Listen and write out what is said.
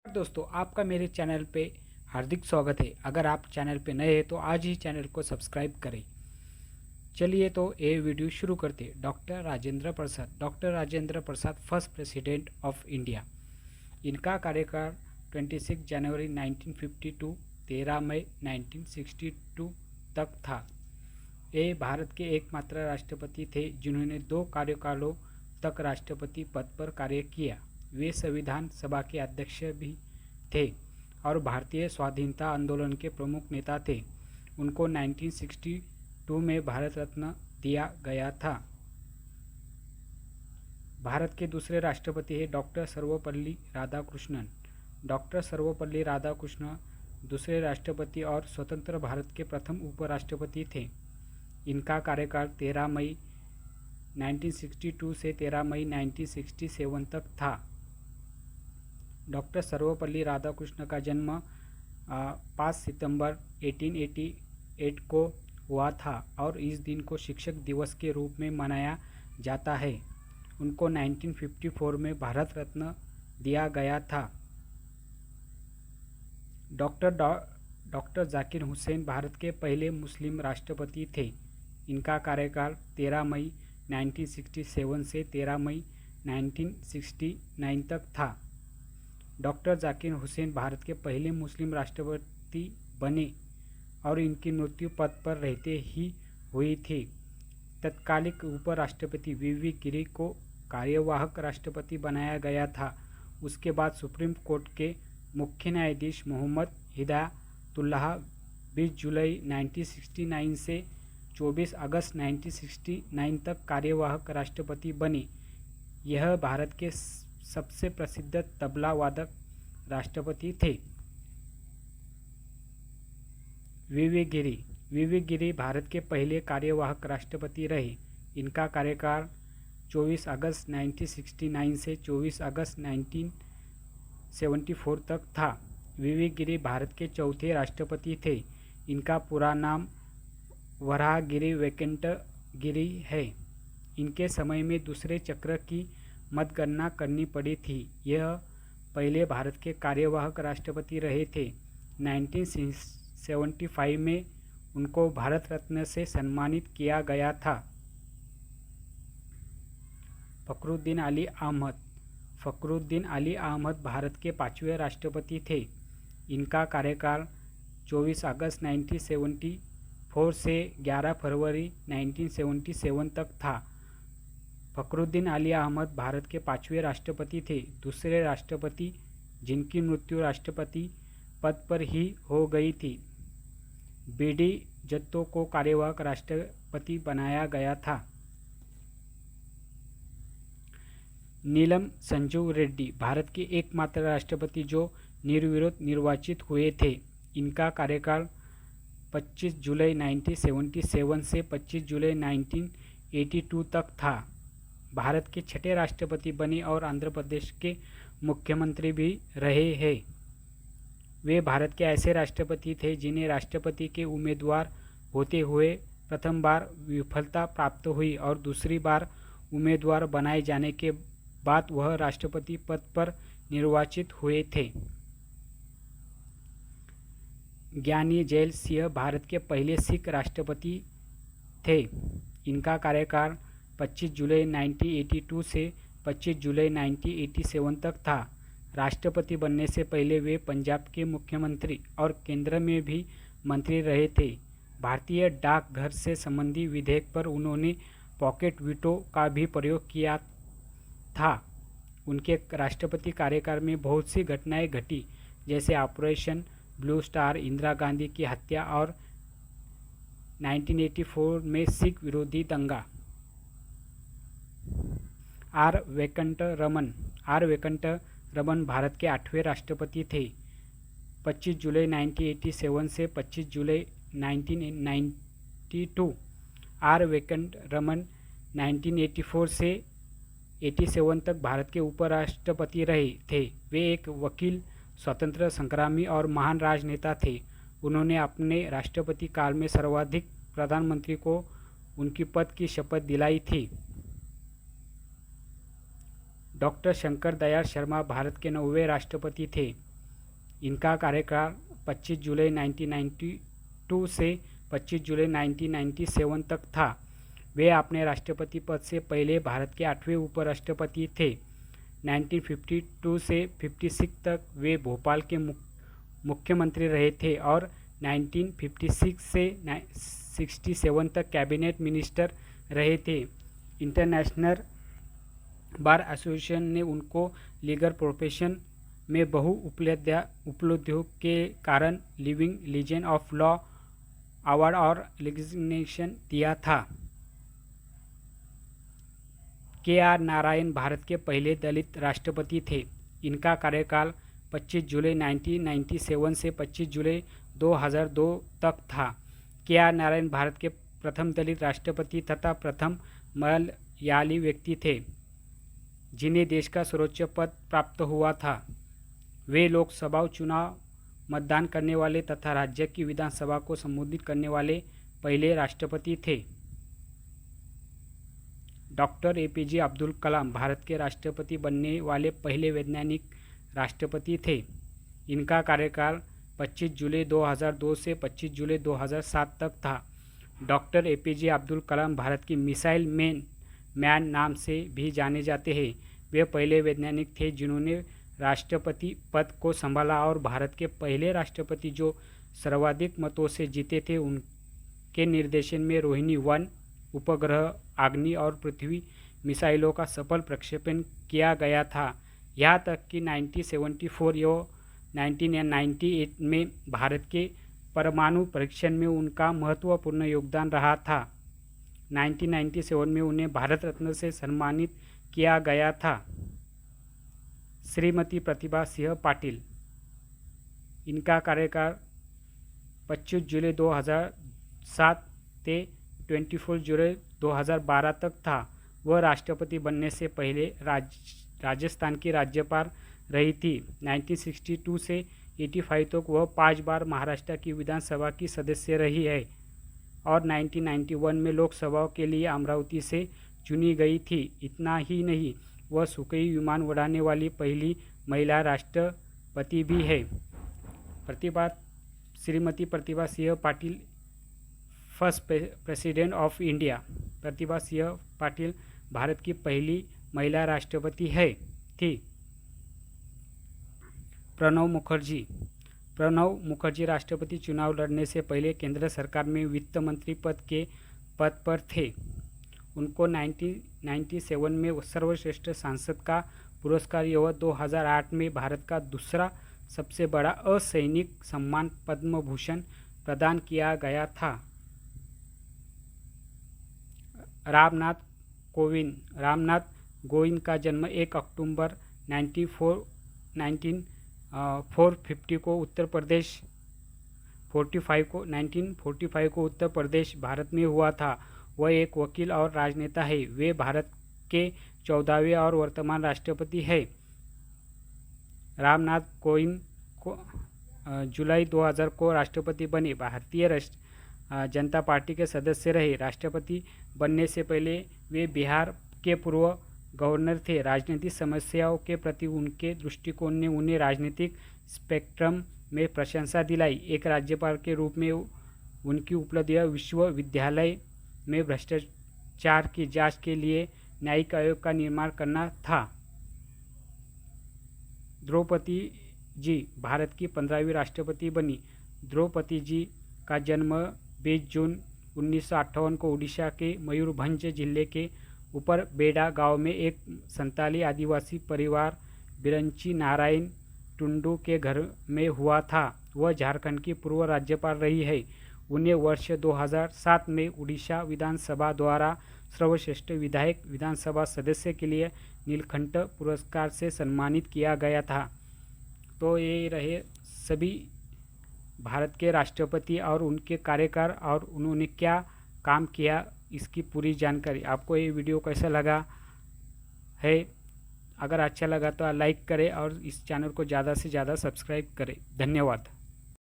दोस्तों, आपका मेरे चैनल पे हार्दिक स्वागत है। अगर आप चैनल पे नए हैं तो आज ही चैनल को सब्सक्राइब करें। चलिए तो ये वीडियो शुरू करते हैं। Doctor Rajendra Prasad first president of India. इनका कार्यकाल 26 जनवरी 1952 13 मई 1962 तक था। ये भारत के एकमात्र राष्ट्रपति थे जिन्होंने 2 कार्यकालों तक राष्ट्रपति पद पर कार्य किया। वे संविधान सभा के अध्यक्ष भी थे और भारतीय स्वाधीनता आंदोलन के प्रमुख नेता थे। उनको 1962 में भारत रत्न दिया गया था। भारत के दूसरे राष्ट्रपति हैं डॉक्टर सर्वपल्ली राधाकृष्णन। डॉक्टर सर्वपल्ली राधाकृष्णन दूसरे राष्ट्रपति और स्वतंत्र भारत के प्रथम उपराष्ट्रपति थे। इनका कार्यकाल 13 मई 1962 से 13 मई 1967 तक था। डॉक्टर सर्वपल्ली राधाकृष्णन का जन्म 5 सितंबर 1888 को हुआ था और इस दिन को शिक्षक दिवस के रूप में मनाया जाता है। उनको 1954 में भारत रत्न दिया गया था। डॉक्टर जाकिर हुसैन भारत के पहले मुस्लिम राष्ट्रपति थे। इनका कार्यकाल 13 मई 1967 से 13 मई 1969 तक था। डॉक्टर जाकिर हुसैन भारत के पहले मुस्लिम राष्ट्रपति बने और इनकी मृत्यु पद पर रहते ही हुई थी। तत्कालिक उपराष्ट्रपति वी गिरी को कार्यवाहक राष्ट्रपति बनाया गया था। उसके बाद सुप्रीम कोर्ट के मुख्य न्यायाधीश मोहम्मद हिदायतुल्लाह 20 जुलाई 1969 से 24 अगस्त 1969 तक कार्यवाहक राष्ट्रपति बने। यह भारत के सबसे प्रसिद्ध तबला वादक राष्ट्रपति थे। वी गिरी भारत के पहले कार्यवाहक राष्ट्रपति रहे। इनका कार्यकाल 24 अगस्त 1969 से 24 अगस्त 1974 तक था। वी गिरी भारत के चौथे राष्ट्रपति थे। इनका पूरा नाम वराहगिरि वेंकट गिरी है। इनके समय में दूसरे चक्र की मतगणना करनी पड़ी थी। यह पहले भारत के कार्यवाहक राष्ट्रपति रहे थे। 1975 में उनको भारत रत्न से सम्मानित किया गया था। फखरुद्दीन अली अहमद भारत के 5वें राष्ट्रपति थे। इनका कार्यकाल 24 अगस्त 1974 से 11 फरवरी 1977 तक था। फखरुद्दीन अली अहमद भारत के 5वें राष्ट्रपति थे। दूसरे राष्ट्रपति जिनकी मृत्यु राष्ट्रपति पद पर ही हो गई थी। बी.डी. जत्तो को कार्यवाहक राष्ट्रपति बनाया गया था। नीलम संजीव रेड्डी भारत के एकमात्र राष्ट्रपति जो निर्विरोध निर्वाचित हुए थे। इनका कार्यकाल 25 जुलाई 1977 से 25 जुलाई 1982 तक था। भारत के 6ठे राष्ट्रपति बने और आंध्र प्रदेश के मुख्यमंत्री भी रहे हैं। वे भारत के ऐसे राष्ट्रपति थे जिन्हें राष्ट्रपति के उम्मीदवार होते हुए प्रथम बार विफलता प्राप्त हुई और दूसरी बार उम्मीदवार बनाए जाने के बाद वह राष्ट्रपति पद पर निर्वाचित हुए थे। ज्ञानी जैल सिंह भारत के पहले सिख राष्ट्रपति थे। इनका कार्यकाल 25 जुलाई 1982 से 25 जुलाई 1987 तक था। राष्ट्रपति बनने से पहले वे पंजाब के मुख्यमंत्री और केंद्र में भी मंत्री रहे थे। भारतीय डाकघर से संबंधी विधेयक पर उन्होंने पॉकेट वीटो का भी प्रयोग किया था। उनके राष्ट्रपति कार्यकाल में बहुत सी घटनाएं घटी, जैसे operation blue star, Indira Gandhi की हत्या और 1984 में सिख विरोधी दंगा। आर वेंकट रमन भारत के 8वें राष्ट्रपति थे। 25 जुलाई 1987 से 25 जुलाई 1992। आर वेंकट रमन 1984 से 87 तक भारत के उपराष्ट्रपति रहे थे। वे एक वकील, स्वतंत्र संग्रामी और महान राजनेता थे। उन्होंने अपने राष्ट्रपति काल में सर्वाधिक प्रधानमंत्री को उनकी पद की शपथ दिलाई थी। डॉक्टर शंकर दयाल शर्मा भारत के 9वें राष्ट्रपति थे। इनका कार्यकाल 25 जुलाई 1992 से 25 जुलाई 1997 तक था। वे अपने राष्ट्रपति पद से पहले भारत के 8वें उपराष्ट्रपति थे। 1952 से 56 तक वे भोपाल के मुख्यमंत्री रहे थे और 1956 से 67 तक कैबिनेट मिनिस्टर रहे थे। इंटरनेशनल बार एसोसिएशन ने उनको लीगल प्रोफेशन में बहु उपलब्धियों के कारण living legend of law award और रिकग्निशन दिया था। के.आर. नारायण भारत के पहले दलित राष्ट्रपति थे। इनका कार्यकाल 25 जुलाई 1997 से 25 जुलाई 2002 तक था। के.आर. नारायण भारत के प्रथम दलित राष्ट्रपति तथा प्रथम मलयाली व्यक्ति थे जिन्हें देश का सर्वोच्च पद प्राप्त हुआ था। वे लोकसभा चुनाव मतदान करने वाले तथा राज्य की विधानसभा को संबोधित करने वाले पहले राष्ट्रपति थे। डॉक्टर एपीजे अब्दुल कलाम भारत के राष्ट्रपति बनने वाले पहले वैज्ञानिक राष्ट्रपति थे। इनका कार्यकाल 25 जुलाई 2002 से 25 जुलाई 2007 तक था। डॉक्टर एपीजे अब्दुल कलाम भारत की मिसाइल मैन नाम से भी जाने जाते हैं। वे पहले वैज्ञानिक थे जिन्होंने राष्ट्रपति पद को संभाला और भारत के पहले राष्ट्रपति जो सर्वाधिक मतों से जीते थे। उनके निर्देशन में रोहिणी 1 उपग्रह, अग्नि और पृथ्वी मिसाइलों का सफल प्रक्षेपण किया गया था। यहाँ तक कि 1974 या 1998 में भारत के परमाणु परीक्षण में उनका महत्वपूर्ण योगदान रहा था। 1997 में उन्हें भारत रत्न से सम्मानित किया गया था। श्रीमती प्रतिभा सिंह पाटिल, इनका कार्यकाल 25 जुलाई 2007 से 24 जुलाई 2012 तक था। वह राष्ट्रपति बनने से पहले राजस्थान की राज्यपाल रही थी। 1962 से 85 तक वह 5 बार महाराष्ट्र की विधानसभा की सदस्य रही है और 1991 में लोकसभा के लिए अमरावती से चुनी गई थी। इतना ही नहीं, वह सुखोई विमान उड़ाने वाली पहली महिला राष्ट्रपति भी है। Shrimati Pratibha Singh Patil, first president of India. Pratibha Singh Patil Bharat की पहली महिला राष्ट्रपति थी। प्रणब मुखर्जी राष्ट्रपति चुनाव लड़ने से पहले केंद्र सरकार में वित्त मंत्री पद पर थे। उनको 1997 में सर्वश्रेष्ठ सांसद का पुरस्कार एवं 2008 में भारत का दूसरा सबसे बड़ा असैनिक सम्मान पद्म भूषण प्रदान किया गया था। रामनाथ कोविंद का जन्म 1 अक्टूबर 1945 को उत्तर प्रदेश भारत में हुआ था। वह एक वकील और राजनेता है। वे भारत के 14वें और वर्तमान राष्ट्रपति हैं। रामनाथ कोविंद को जुलाई 2000 को राष्ट्रपति बने। भारतीय जनता पार्टी के सदस्य रहे। राष्ट्रपति बनने से पहले वे बिहार के पूर्व गवर्नर थे। राजनीतिक समस्याओं के प्रति उनके दृष्टिकोण ने उन्हें राजनीतिक स्पेक्ट्रम में प्रशंसा दिलाई। एक राज्यपाल के रूप में उनकी उपलब्धियां विश्वविद्यालय में भ्रष्टाचार की जांच के लिए न्यायिक आयोग का निर्माण करना था। द्रौपदी जी भारत की 15वीं राष्ट्रपति बनी। द्रौपदी जी का जन्म 20 जून 1958 को उड़ीसा के मयूरभंज जिले के ऊपर बेड़ा गांव में एक संताली आदिवासी परिवार बिरंची नारायण टुंडू के घर में हुआ था। वह झारखंड की पूर्व राज्यपाल रही है। उन्हें वर्ष 2007 में उड़ीसा विधानसभा द्वारा सर्वश्रेष्ठ विधायक विधानसभा सदस्य के लिए नीलकंठ पुरस्कार से सम्मानित किया गया था। तो ये रहे सभी भारत के राष्ट्रपति और उनके कार्यकाल और उन्होंने क्या काम किया, इसकी पूरी जानकारी। आपको ये वीडियो कैसा लगा है? अगर अच्छा लगा तो लाइक करें और इस चैनल को ज़्यादा से ज़्यादा सब्सक्राइब करें। धन्यवाद।